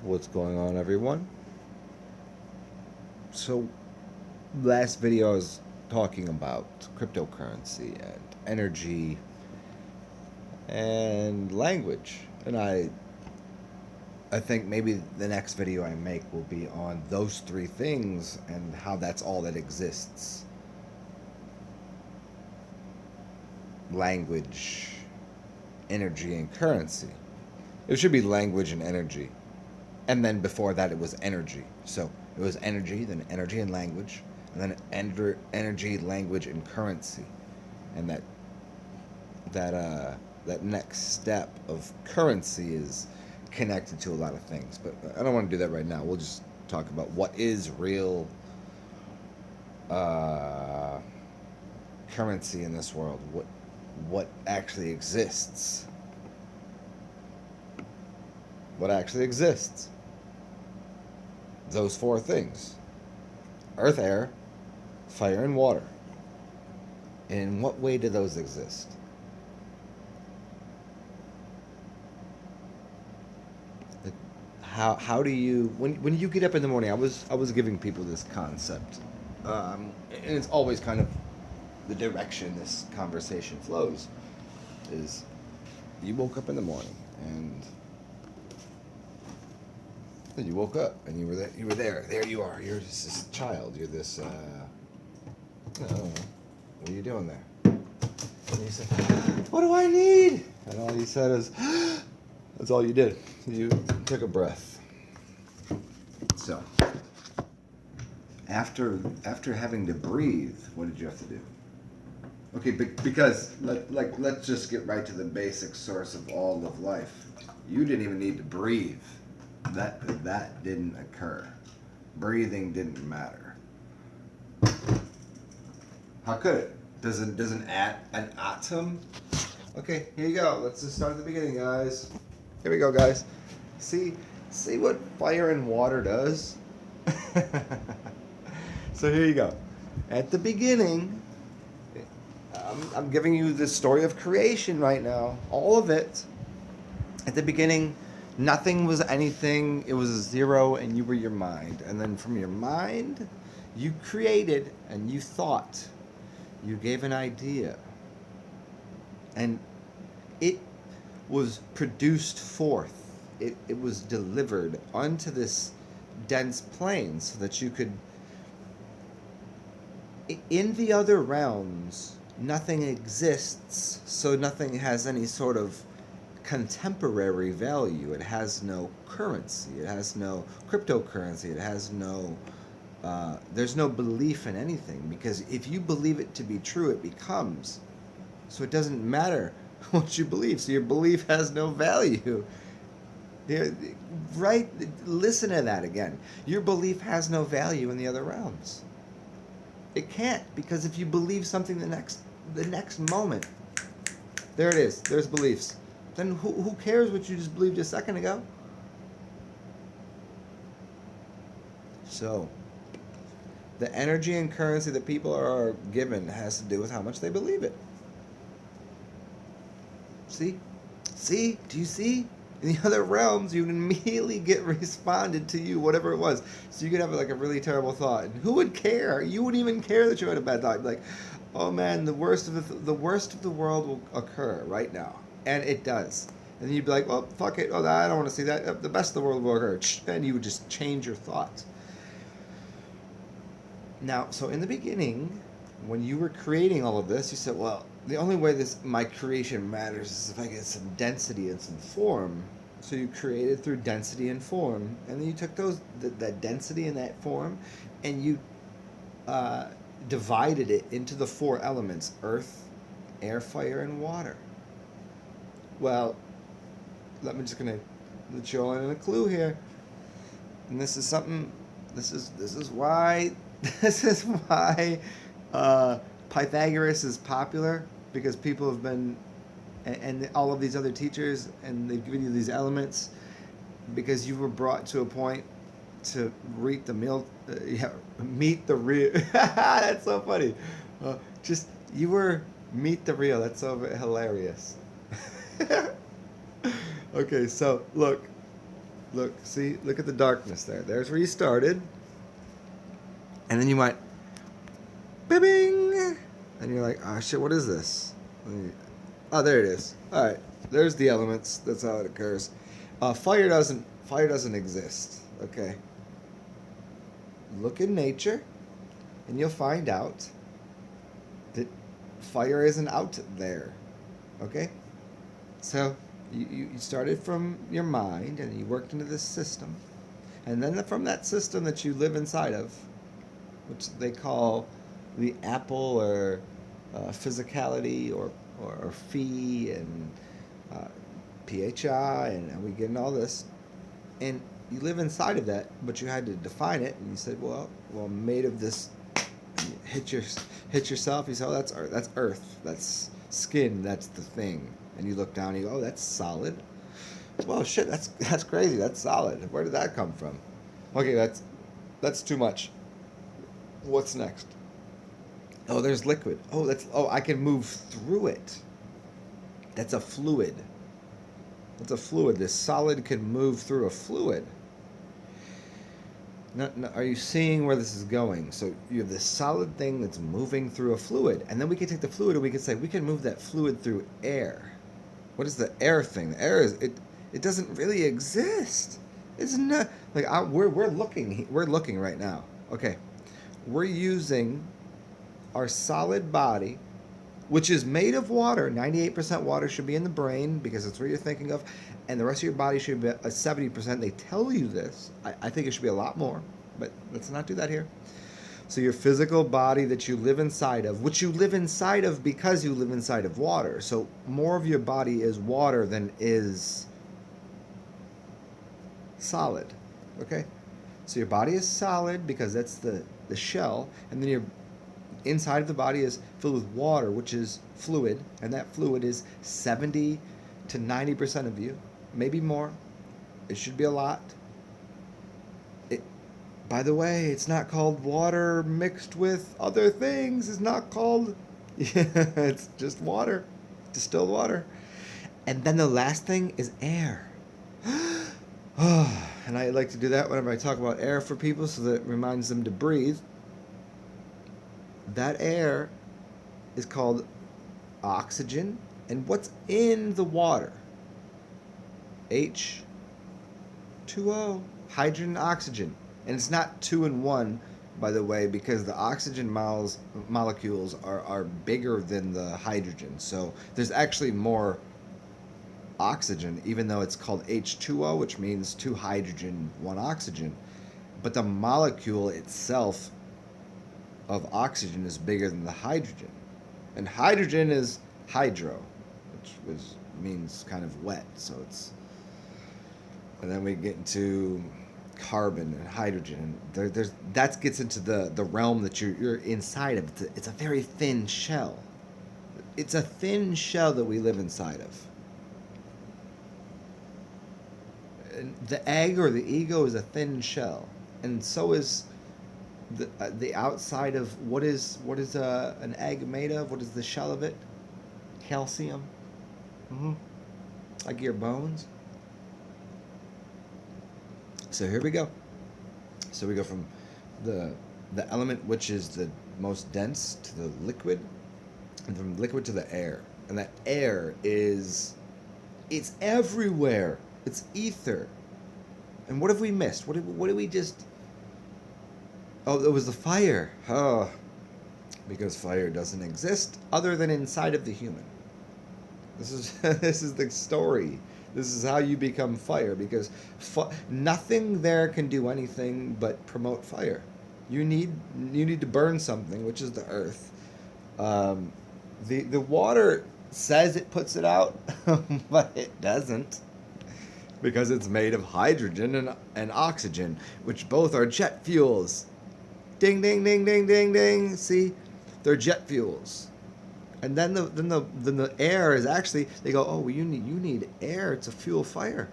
What's going on, everyone? So, last video I was talking about cryptocurrency and energy and language. And I think maybe the next video I make will be on those three things and how that's all that exists. Language, energy, and currency. It should be language and energy. And then before that, it was energy. So it was energy, then energy and language, and then energy, language, and currency. And that next step of currency is connected to a lot of things. But I don't want to do that right now. We'll just talk about what is real uh, currency in this world. What actually exists? What actually exists? Those four things: earth, air, fire, and water. In what way do those exist? How do you when you get up in the morning? I was giving people this concept, and it's always kind of the direction this conversation flows. Is you woke up in the morning and you woke up and you were there. You were there. There you are. You're just this child. You're this. What are you doing there? And you said, "What do I need?" And all you said is, "That's all you did. You took a breath." So, after having to breathe, what did you have to do? Okay, because let's just get right to the basic source of all of life. You didn't even need to breathe. That didn't occur. Breathing didn't matter. How could it? Doesn't an atom? Okay, here you go. Let's just start at the beginning, guys. Here we go, guys. See what fire and water does? So here you go. At the beginning, I'm giving you the story of creation right now. All of it. At the beginning, nothing was anything. It was a zero, and you were your mind. And then from your mind, you created and you thought. You gave an idea. And it was produced forth. It was delivered onto this dense plane so that you could. In the other realms, nothing exists, so nothing has any sort of contemporary value. It has no currency. It has no cryptocurrency. It has no. There's no belief in anything, because if you believe it to be true, it becomes. So it doesn't matter what you believe. So your belief has no value. Right? Listen to that again. Your belief has no value in the other realms. It can't, because if you believe something the next moment, there it is. There's beliefs. Then who cares what you just believed a second ago? So, the energy and currency that people are given has to do with how much they believe it. See? See? Do you see? In the other realms, you would immediately get responded to you, whatever it was. So you could have like a really terrible thought, and who would care? You wouldn't even care that you had a bad thought. You'd be like, oh man, the worst of the worst of the world will occur right now, and it does. And then you'd be like, well, fuck it. Oh, I don't want to see that. The best of the world will occur. And you would just change your thoughts. Now, so in the beginning, when you were creating all of this, you said, well, the only way my creation matters is if I get some density and some form. So you created through density and form, and then you took that density and that form, and you divided it into the four elements: earth, air, fire, and water. Well, just gonna let you all in a clue here, and this is something. This is why this is why Pythagoras is popular, because people have been, and all of these other teachers, and they've given you these elements because you were brought to a point to meet the real. That's so funny. You were meet the real. That's so hilarious. Okay, so look, Look, see, look at the darkness there. There's where you started. And then you went, bing! And you're like, oh shit, what is this? Oh, there it is. All right, there's the elements. That's how it occurs. Fire doesn't exist. Okay. Look in nature, and you'll find out that fire isn't out there. Okay. So you started from your mind, and you worked into this system, and then from that system that you live inside of, which they call the apple or physicality or phi and uh, phi, and we get into all this, and you live inside of that, but you had to define it, and you said, well, made of this. And you hit yourself. You say, oh, that's earth. That's earth. That's skin. That's the thing. And you look down, and you go, oh, that's solid. Well, shit, that's crazy. That's solid. Where did that come from? Okay, that's too much. What's next? Oh, there's liquid. Oh, I can move through it. That's a fluid. That's a fluid. This solid can move through a fluid. Now, are you seeing where this is going? So you have this solid thing that's moving through a fluid, and then we can take the fluid and we can say we can move that fluid through air. What is the air thing? The air is it doesn't really exist. It's not like we're looking right now. Okay, we're using our solid body, which is made of water. 98% water should be in the brain because that's what you're thinking of, and the rest of your body should be 70%. They tell you this. I think it should be a lot more, but let's not do that here. So your physical body that you live inside of, which you live inside of because you live inside of water. So more of your body is water than is solid. Okay? So your body is solid because that's the shell, and then your inside of the body is filled with water, which is fluid, and that fluid is 70 to 90% of you, maybe more. It should be a lot. By the way, it's not called water mixed with other things. It's not called, it's just water, distilled water. And then the last thing is air. And I like to do that whenever I talk about air for people so that it reminds them to breathe. That air is called oxygen. And what's in the water? H2O, hydrogen and oxygen. And it's not 2 in 1, by the way, because the oxygen molecules are bigger than the hydrogen. So there's actually more oxygen, even though it's called H2O, which means 2 hydrogen, 1 oxygen. But the molecule itself of oxygen is bigger than the hydrogen. And hydrogen is hydro, which means kind of wet. So it's... And then we get into carbon and hydrogen. That gets into the realm that you're inside of. It's a very thin shell. It's a thin shell that we live inside of. And the egg or the ego is a thin shell, and so is the outside of what is an egg made of? What is the shell of it? Calcium. Like your bones. So here we go. So we go from the element which is the most dense to the liquid, and from liquid to the air. And that air it's everywhere. It's ether. And what have we missed? What did we just... Oh, it was the fire. Oh, because fire doesn't exist other than inside of the human. This is the story. This is how you become fire, because nothing there can do anything but promote fire. You need to burn something, which is the earth. The water says it puts it out, but it doesn't, because it's made of hydrogen and oxygen, which both are jet fuels. Ding, ding, ding, ding, ding, ding. See, they're jet fuels. And then the air is actually, they go, oh, well, you need air to fuel fire.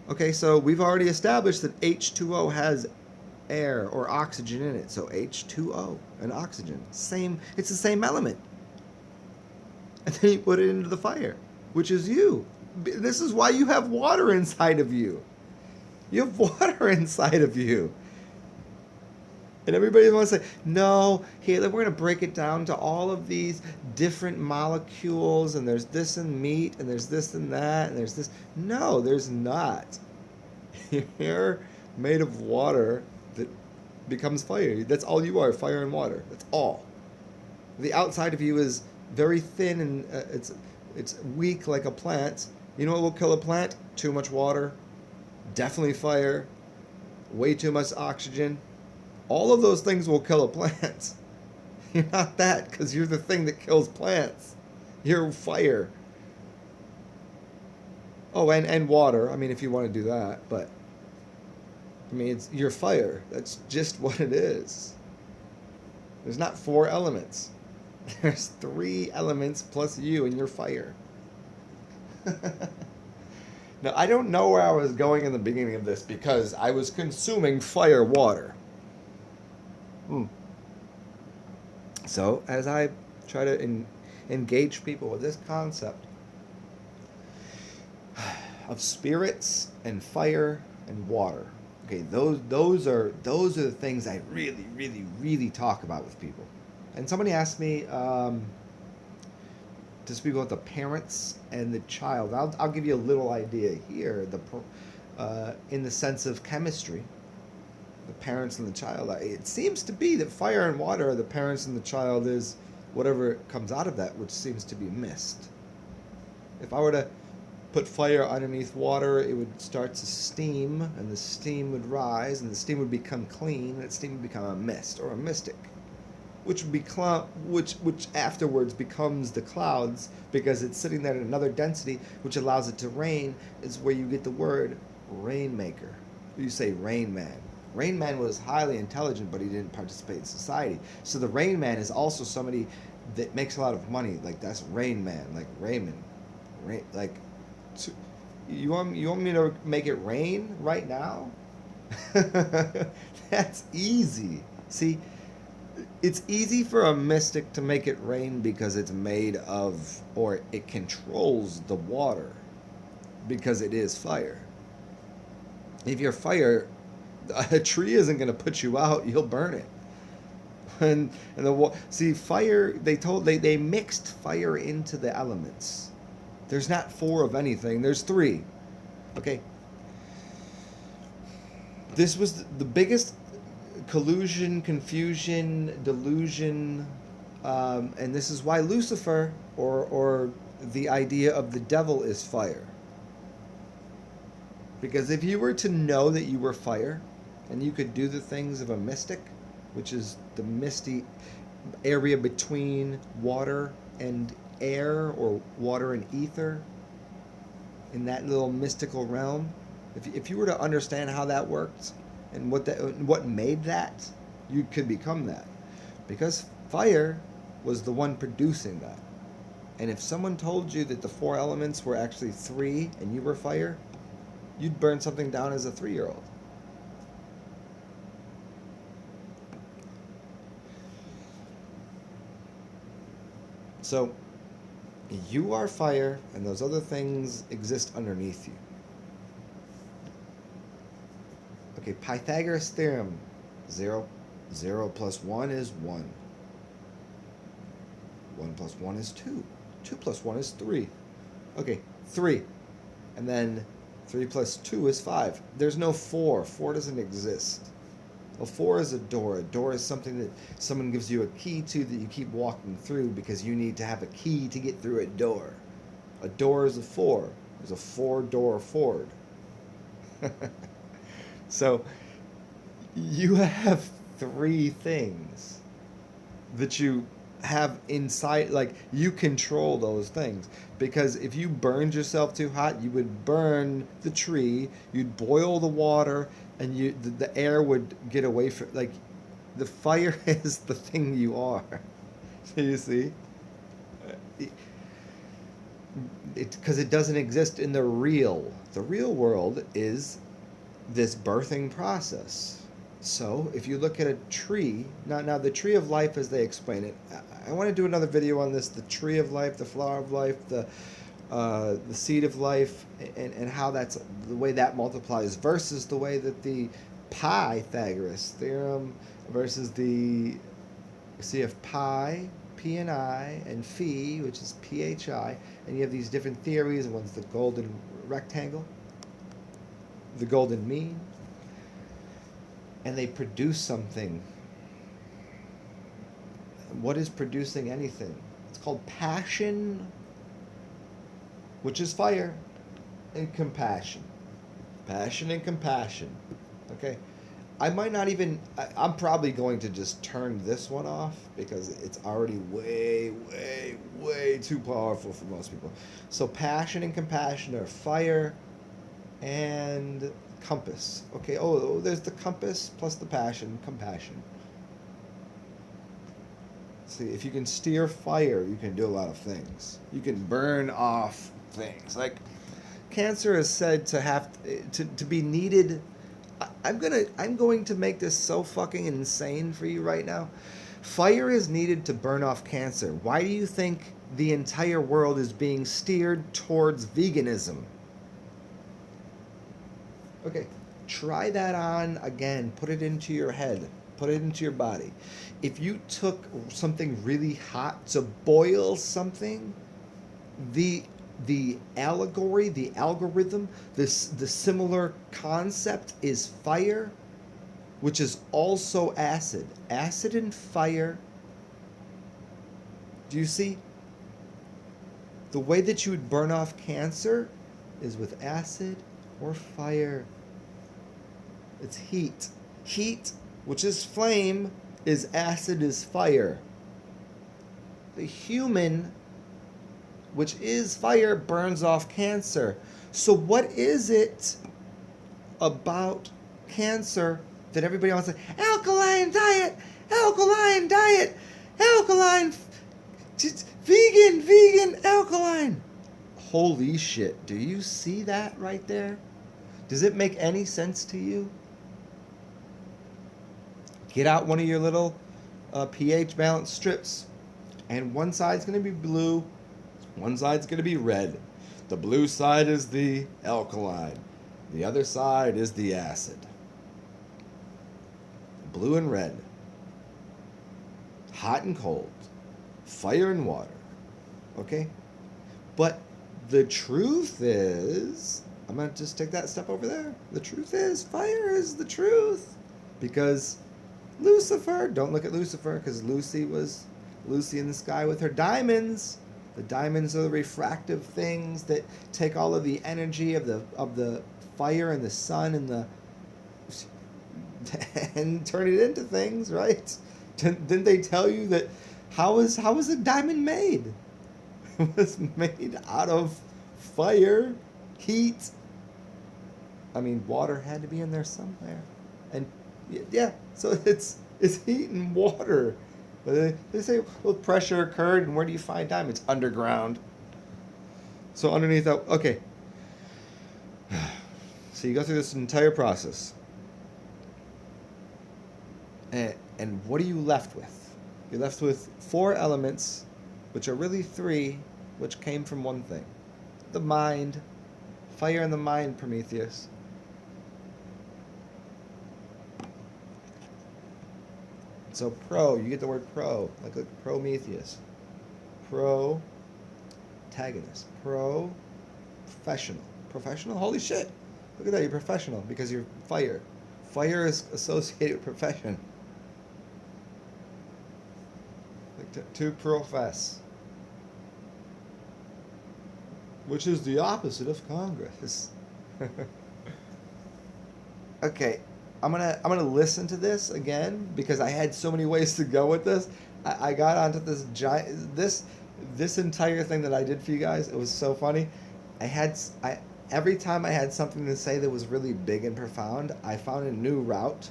Okay, so we've already established that H2O has air or oxygen in it. So H2O and oxygen, it's the same element. And then you put it into the fire, which is you. This is why you have water inside of you. You have water inside of you. And everybody wants to say, no, here, we're going to break it down to all of these different molecules, and there's this in meat, and there's this and that, and there's this. No, there's not. You're made of water that becomes fire. That's all you are, fire and water. That's all. The outside of you is very thin and it's weak like a plant. You know what will kill a plant? Too much water, definitely fire, way too much oxygen. All of those things will kill a plant. You're not that because you're the thing that kills plants. You're fire. Oh, and water. I mean, if you want to do that, but I mean, you're fire. That's just what it is. There's not 4 elements. There's 3 elements plus you, and you're fire. Now, I don't know where I was going in the beginning of this because I was consuming fire water. So, as I try to engage people with this concept of spirits and fire and water, okay, those are the things I really, really, really talk about with people. And somebody asked me to speak about the parents and the child. I'll give you a little idea here. In the sense of chemistry, the parents and the child. It seems to be that fire and water are the parents and the child is whatever comes out of that, which seems to be mist. If I were to put fire underneath water, it would start to steam, and the steam would rise, and the steam would become clean, and that steam would become a mist or a mystic, which would be which afterwards becomes the clouds because it's sitting there at another density, which allows it to rain. Is where you get the word rainmaker. You say Rain Man. Rain Man was highly intelligent, but he didn't participate in society. So the Rain Man is also somebody that makes a lot of money. Like that's Rain Man, like Raymond. Like, you want me to make it rain right now? That's easy. See, it's easy for a mystic to make it rain because it's made of, or it controls the water because it is fire. If you're fire, a tree isn't going to put you out, you'll burn it. See, fire, they mixed fire into the elements. There's not 4 of anything, there's 3. Okay. This was the biggest collusion, confusion, delusion, and this is why Lucifer, or the idea of the devil, is fire. Because if you were to know that you were fire, and you could do the things of a mystic, which is the misty area between water and air, or water and ether, in that little mystical realm, if you were to understand how that worked and what made that, you could become that. Because fire was the one producing that. And if someone told you that the 4 elements were actually 3 and you were fire, you'd burn something down as a 3-year-old. So, you are fire, and those other things exist underneath you. Okay, Pythagoras theorem. 0 plus 1 is 1. 1 plus 1 is 2. 2 plus 1 is 3. Okay, 3. And then 3 plus 2 is 5. There's no 4. 4 doesn't exist. A 4 is a door. A door is something that someone gives you a key to that you keep walking through because you need to have a key to get through a door. A door is a 4. There's a 4-door Ford. So, you have 3 things that you have inside, like, you control those things. Because if you burned yourself too hot, you would burn the tree, you'd boil the water, and the air would get away from, like, the fire is the thing you are. Do you see? Because it doesn't exist in the real. The real world is this birthing process. So if you look at a tree, now the tree of life as they explain it, I want to do another video on this, the tree of life, the flower of life, the seed of life, and how that's the way that multiplies versus the way that the Pythagoras theorem versus the so you have pi, p and I, and phi, which is phi, and you have these different theories, and one's the golden rectangle, the golden mean, and they produce something. What is producing anything? It's called passion, which is fire, and compassion. Passion and compassion. Okay? I might not even... I'm probably going to just turn this one off because it's already way, way, way too powerful for most people. So passion and compassion are fire and compass. Okay, oh, there's the compass plus the passion, compassion. See, if you can steer fire, you can do a lot of things. You can burn off things. Like, Cancer is said to have to be needed. I'm going to make this so fucking insane for you right now. Fire is needed to burn off cancer. Why do you think the entire world is being steered towards veganism? Okay, try that on again. Put it into your head. Put it into your body. If you took something really hot to boil something, the allegory, the algorithm, the similar concept is fire, which is also acid. Acid and fire. Do you see? The way that you would burn off cancer is with acid or fire. It's heat. Heat, which is flame, is acid, is fire. The human, which is fire, burns off cancer. So what is it about cancer that everybody wants to say, alkaline diet, alkaline diet, alkaline, vegan, alkaline? Holy shit, do you see that right there? Does it make any sense to you? Get out one of your little pH balance strips, and one side's going to be blue, one side's going to be red. The blue side is the alkaline. The other side is the acid. Blue and red. Hot and cold. Fire and water. Okay? But the truth is, I'm going to just take that step over there. The truth is, fire is the truth. Because Lucifer, don't look at Lucifer, because Lucy was Lucy in the sky with her diamonds. The diamonds are the refractive things that take all of the energy of the fire and the sun and turn it into things, right? Didn't they tell you that how was a diamond made? It was made out of fire, heat. I mean, water had to be in there somewhere, and yeah, so it's heat and water. They say, well, pressure occurred, and where do you find diamonds? Underground. So underneath that, okay. So you go through this entire process. And what are you left with? You're left with 4 elements, which are really 3, which came from one thing. The mind. Fire in the mind, Prometheus. So you get the word like Prometheus. Protagonist. Professional. Professional? Holy shit. Look at that, you're professional because you're fire. Fire is associated with profession. Like to profess. Which is the opposite of Congress. Okay. I'm gonna listen to this again because I had so many ways to go with this. I got onto this this entire thing that I did for you guys. It was so funny. Every time I had something to say that was really big and profound, I found a new route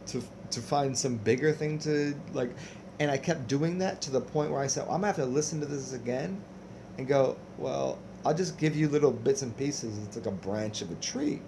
to find some bigger thing to like, and I kept doing that to the point where I said, well, I'm gonna have to listen to this again, and go, well, I'll just give you little bits and pieces. It's like a branch of a tree.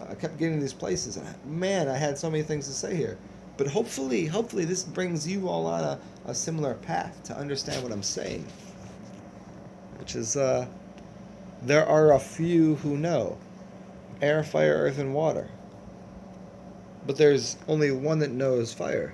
I kept getting these places, and I had so many things to say here. But hopefully this brings you all on a similar path to understand what I'm saying. much is there are a few who know air, fire, earth, and water. But there's only one that knows fire.